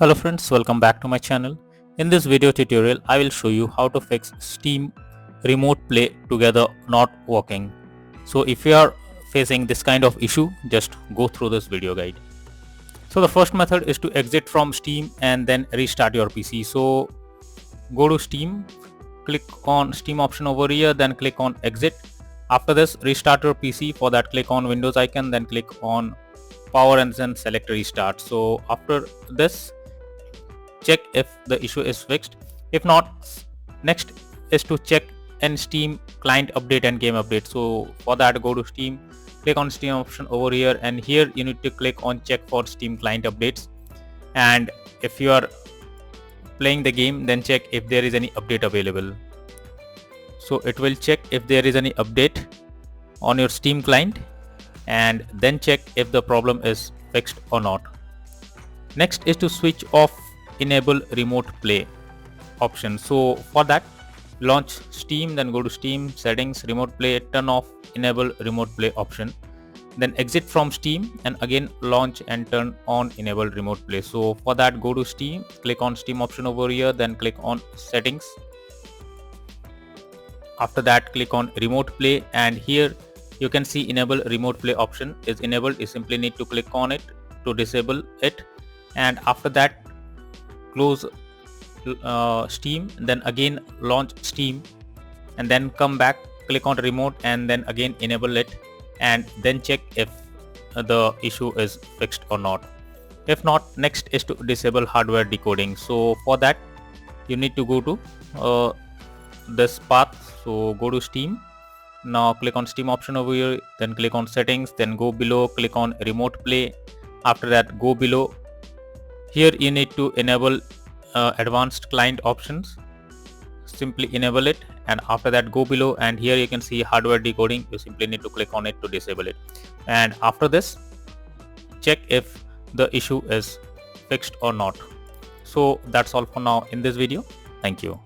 Hello friends, welcome back to my channel. In this video tutorial, I will show you how to fix Steam Remote Play together not working. So if you are facing this kind of issue, just go through this video guide. So the first method is to exit from Steam and then restart your PC. So go to Steam, click on Steam option over here, then click on exit. After this, restart your PC. For that, click on Windows icon, then click on power and then select restart. So after this, check if the issue is fixed. If not, next is to check in Steam client update and game update. So for that, go to Steam, click on Steam option over here, and here you need to click on check for Steam client updates. And if you are playing the game, then check if there is any update available. So it will check if there is any update on your Steam client and then check if the problem is fixed or not. Next is to switch off enable remote play option. So for that, launch Steam, then go to Steam settings, remote play, turn off enable remote play option, then exit from Steam and again launch and turn on enable remote play. So for that, go to Steam, click on Steam option over here, then click on settings. After that, click on remote play, and here you can see enable remote play option is enabled. You simply need to click on it to disable it, and after that, close Steam, then again launch Steam, and then come back, click on remote, and then again enable it, and then check if the issue is fixed or not. If not, next is to disable hardware decoding. So for that, you need to go to this path. So go to Steam, now click on Steam option over here, then click on settings, then go below, click on remote play. After that, go below. Here you need to enable advanced client options. Simply enable it, and after that, go below, and here you can see hardware decoding. You simply need to click on it to disable it, and after this, check if the issue is fixed or not. So that's all for now in this video. Thank you.